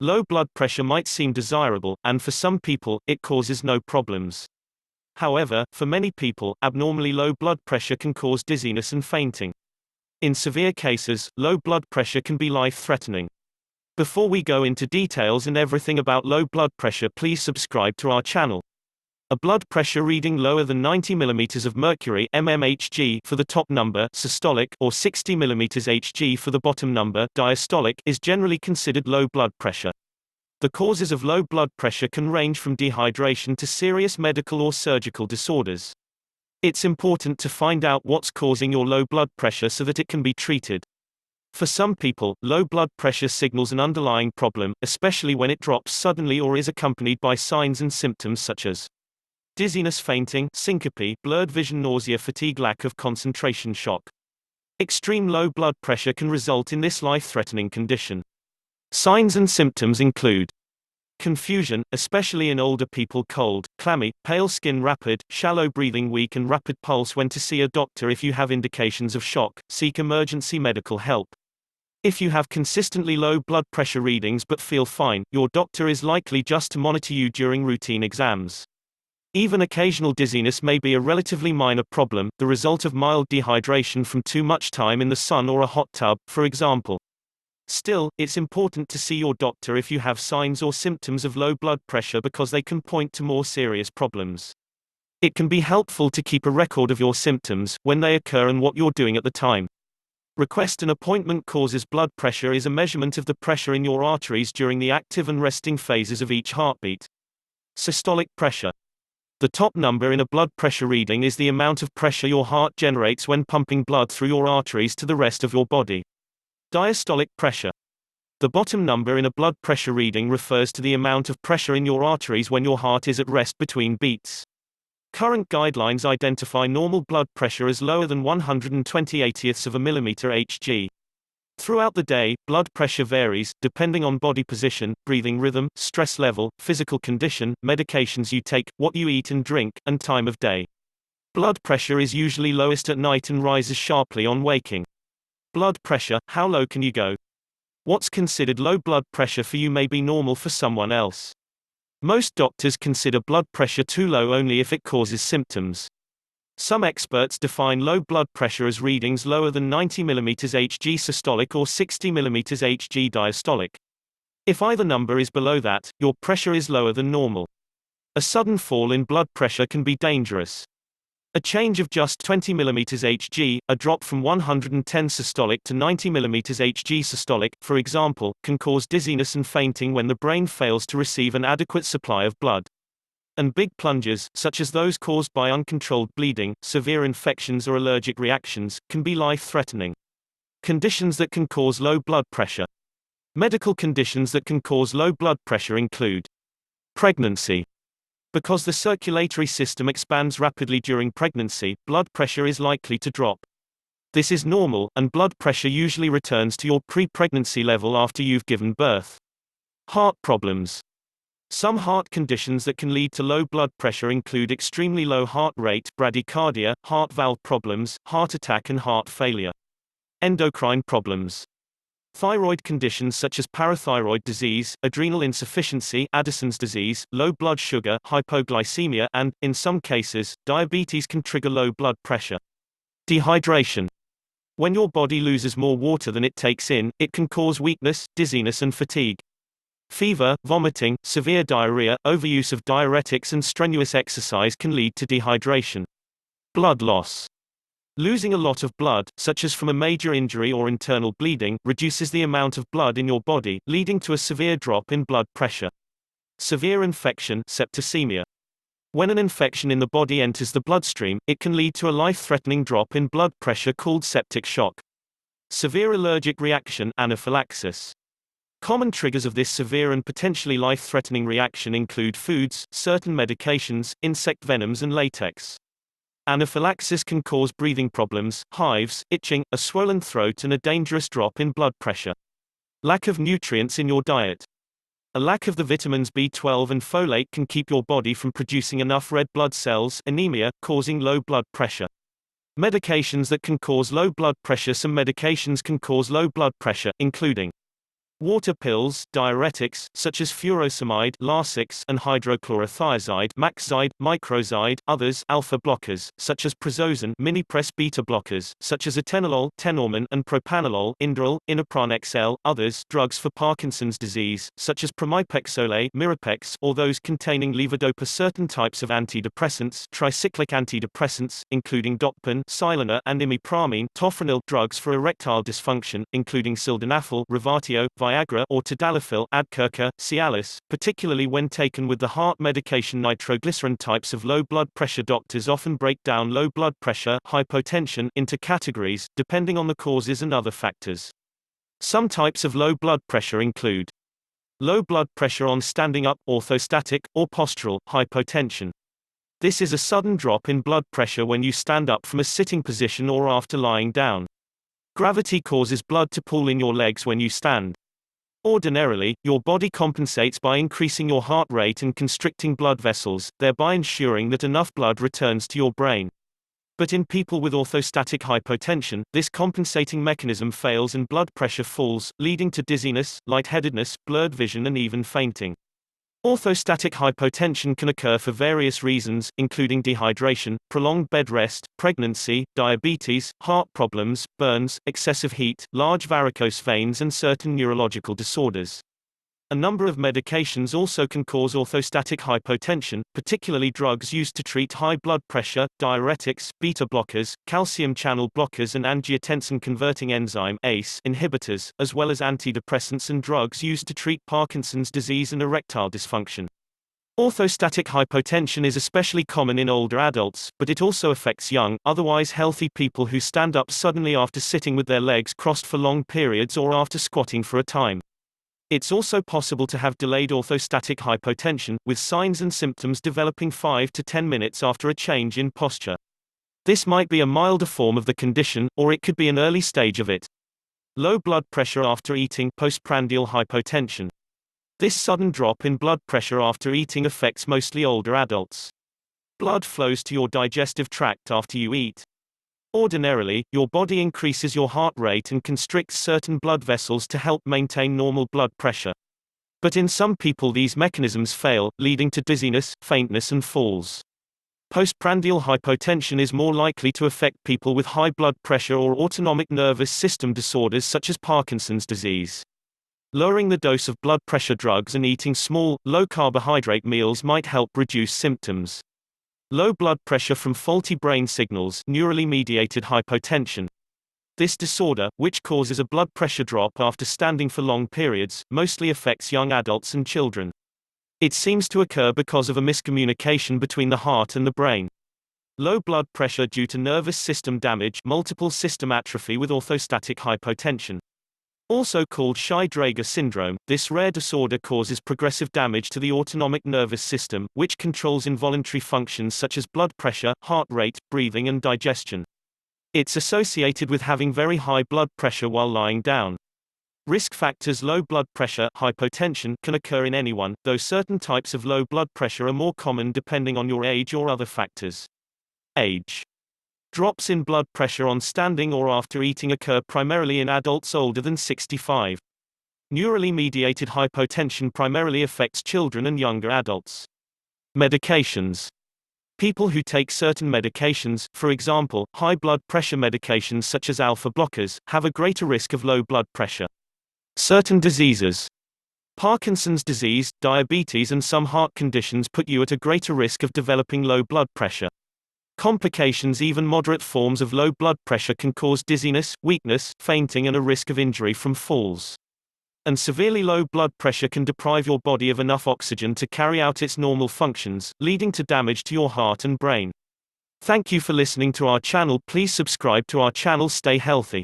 Low blood pressure might seem desirable, and for some people, it causes no problems. However, for many people, abnormally low blood pressure can cause dizziness and fainting. In severe cases, low blood pressure can be life-threatening. Before we go into details and everything about low blood pressure, please subscribe to our channel. A blood pressure reading lower than 90 mm of mercury mmHg for the top number systolic or 60 mm Hg for the bottom number diastolic is generally considered low blood pressure. The causes of low blood pressure can range from dehydration to serious medical or surgical disorders. It's important to find out what's causing your low blood pressure so that it can be treated. For some people, low blood pressure signals an underlying problem, especially when it drops suddenly or is accompanied by signs and symptoms such as dizziness, fainting, syncope, blurred vision, nausea, fatigue, lack of concentration, shock. Extreme low blood pressure can result in this life-threatening condition. Signs and symptoms include confusion, especially in older people, cold, clammy, pale skin, rapid, shallow breathing, weak and rapid pulse. When to see a doctor? If you have indications of shock, seek emergency medical help. If you have consistently low blood pressure readings but feel fine, your doctor is likely just to monitor you during routine exams. Even occasional dizziness may be a relatively minor problem, the result of mild dehydration from too much time in the sun or a hot tub, for example. Still, it's important to see your doctor if you have signs or symptoms of low blood pressure because they can point to more serious problems. It can be helpful to keep a record of your symptoms, when they occur and what you're doing at the time. Request an appointment. Causes blood pressure is a measurement of the pressure in your arteries during the active and resting phases of each heartbeat. Systolic pressure. The top number in a blood pressure reading is the amount of pressure your heart generates when pumping blood through your arteries to the rest of your body. Diastolic pressure. The bottom number in a blood pressure reading refers to the amount of pressure in your arteries when your heart is at rest between beats. Current guidelines identify normal blood pressure as lower than 120/80ths of a millimeter Hg. Throughout the day, blood pressure varies, depending on body position, breathing rhythm, stress level, physical condition, medications you take, what you eat and drink, and time of day. Blood pressure is usually lowest at night and rises sharply on waking. Blood pressure, how low can you go? What's considered low blood pressure for you may be normal for someone else. Most doctors consider blood pressure too low only if it causes symptoms. Some experts define low blood pressure as readings lower than 90 mm Hg systolic or 60 mm Hg diastolic. If either number is below that, your pressure is lower than normal. A sudden fall in blood pressure can be dangerous. A change of just 20 mm Hg, a drop from 110 systolic to 90 mm Hg systolic, for example, can cause dizziness and fainting when the brain fails to receive an adequate supply of blood. And big plunges, such as those caused by uncontrolled bleeding, severe infections or allergic reactions, can be life-threatening. Conditions that can cause low blood pressure. Medical conditions that can cause low blood pressure include pregnancy. Because the circulatory system expands rapidly during pregnancy, blood pressure is likely to drop. This is normal, and blood pressure usually returns to your pre-pregnancy level after you've given birth. Heart problems. Some heart conditions that can lead to low blood pressure include extremely low heart rate, bradycardia, heart valve problems, heart attack and heart failure. Endocrine problems. Thyroid conditions such as parathyroid disease, adrenal insufficiency, Addison's disease, low blood sugar, hypoglycemia, and, in some cases, diabetes can trigger low blood pressure. Dehydration. When your body loses more water than it takes in, it can cause weakness, dizziness and fatigue. Fever, vomiting, severe diarrhea, overuse of diuretics and strenuous exercise can lead to dehydration. Blood loss. Losing a lot of blood, such as from a major injury or internal bleeding, reduces the amount of blood in your body, leading to a severe drop in blood pressure. Severe infection, septicemia. When an infection in the body enters the bloodstream, it can lead to a life-threatening drop in blood pressure called septic shock. Severe allergic reaction, anaphylaxis. Common triggers of this severe and potentially life-threatening reaction include foods, certain medications, insect venoms and latex. Anaphylaxis can cause breathing problems, hives, itching, a swollen throat and a dangerous drop in blood pressure. Lack of nutrients in your diet. A lack of the vitamins B12 and folate can keep your body from producing enough red blood cells, anemia, causing low blood pressure. Medications that can cause low blood pressure. Some medications can cause low blood pressure, including Water pills, diuretics, such as furosemide, Lasix, and hydrochlorothiazide, Maxide, Microzide, others, alpha blockers, such as prazosin, minipress beta blockers, such as atenolol, tenormin, and propanolol, Inderal, Inopran XL, others, drugs for Parkinson's disease, such as pramipexole, Mirapex, or those containing levodopa, certain types of antidepressants, tricyclic antidepressants, including Dopin, Silena, and imipramine, tofranil, drugs for erectile dysfunction, including sildenafil, Revatio, Viagra, or tadalafil, Adcirca, Cialis, particularly when taken with the heart medication nitroglycerin. Types of low blood pressure. Doctors often break down low blood pressure, hypotension, into categories, depending on the causes and other factors. Some types of low blood pressure include low blood pressure on standing up, orthostatic, or postural, hypotension. This is a sudden drop in blood pressure when you stand up from a sitting position or after lying down. Gravity causes blood to pool in your legs when you stand. Ordinarily, your body compensates by increasing your heart rate and constricting blood vessels, thereby ensuring that enough blood returns to your brain. But in people with orthostatic hypotension, this compensating mechanism fails and blood pressure falls, leading to dizziness, lightheadedness, blurred vision, and even fainting. Orthostatic hypotension can occur for various reasons, including dehydration, prolonged bed rest, pregnancy, diabetes, heart problems, burns, excessive heat, large varicose veins, and certain neurological disorders. A number of medications also can cause orthostatic hypotension, particularly drugs used to treat high blood pressure, diuretics, beta blockers, calcium channel blockers, and angiotensin-converting enzyme (ACE) inhibitors, as well as antidepressants and drugs used to treat Parkinson's disease and erectile dysfunction. Orthostatic hypotension is especially common in older adults, but it also affects young, otherwise healthy people who stand up suddenly after sitting with their legs crossed for long periods or after squatting for a time. It's also possible to have delayed orthostatic hypotension, with signs and symptoms developing 5 to 10 minutes after a change in posture. This might be a milder form of the condition, or it could be an early stage of it. Low blood pressure after eating, postprandial hypotension. This sudden drop in blood pressure after eating affects mostly older adults. Blood flows to your digestive tract after you eat. Ordinarily, your body increases your heart rate and constricts certain blood vessels to help maintain normal blood pressure. But in some people these mechanisms fail, leading to dizziness, faintness, and falls. Postprandial hypotension is more likely to affect people with high blood pressure or autonomic nervous system disorders such as Parkinson's disease. Lowering the dose of blood pressure drugs and eating small, low-carbohydrate meals might help reduce symptoms. Low blood pressure from faulty brain signals, neurally mediated hypotension. This disorder, which causes a blood pressure drop after standing for long periods, mostly affects young adults and children. It seems to occur because of a miscommunication between the heart and the brain. Low blood pressure due to nervous system damage, multiple system atrophy with orthostatic hypotension. Also called Shy-Drager syndrome, this rare disorder causes progressive damage to the autonomic nervous system, which controls involuntary functions such as blood pressure, heart rate, breathing, and digestion. It's associated with having very high blood pressure while lying down. Risk factors: low blood pressure, hypotension, can occur in anyone, though certain types of low blood pressure are more common depending on your age or other factors. Age. Drops in blood pressure on standing or after eating occur primarily in adults older than 65. Neurally mediated hypotension primarily affects children and younger adults. Medications. People who take certain medications, for example, high blood pressure medications such as alpha blockers, have a greater risk of low blood pressure. Certain diseases. Parkinson's disease, diabetes, and some heart conditions put you at a greater risk of developing low blood pressure. Complications: even moderate forms of low blood pressure can cause dizziness, weakness, fainting, and a risk of injury from falls. And severely low blood pressure can deprive your body of enough oxygen to carry out its normal functions, leading to damage to your heart and brain. Thank you for listening to our channel. Please subscribe to our channel. Stay healthy.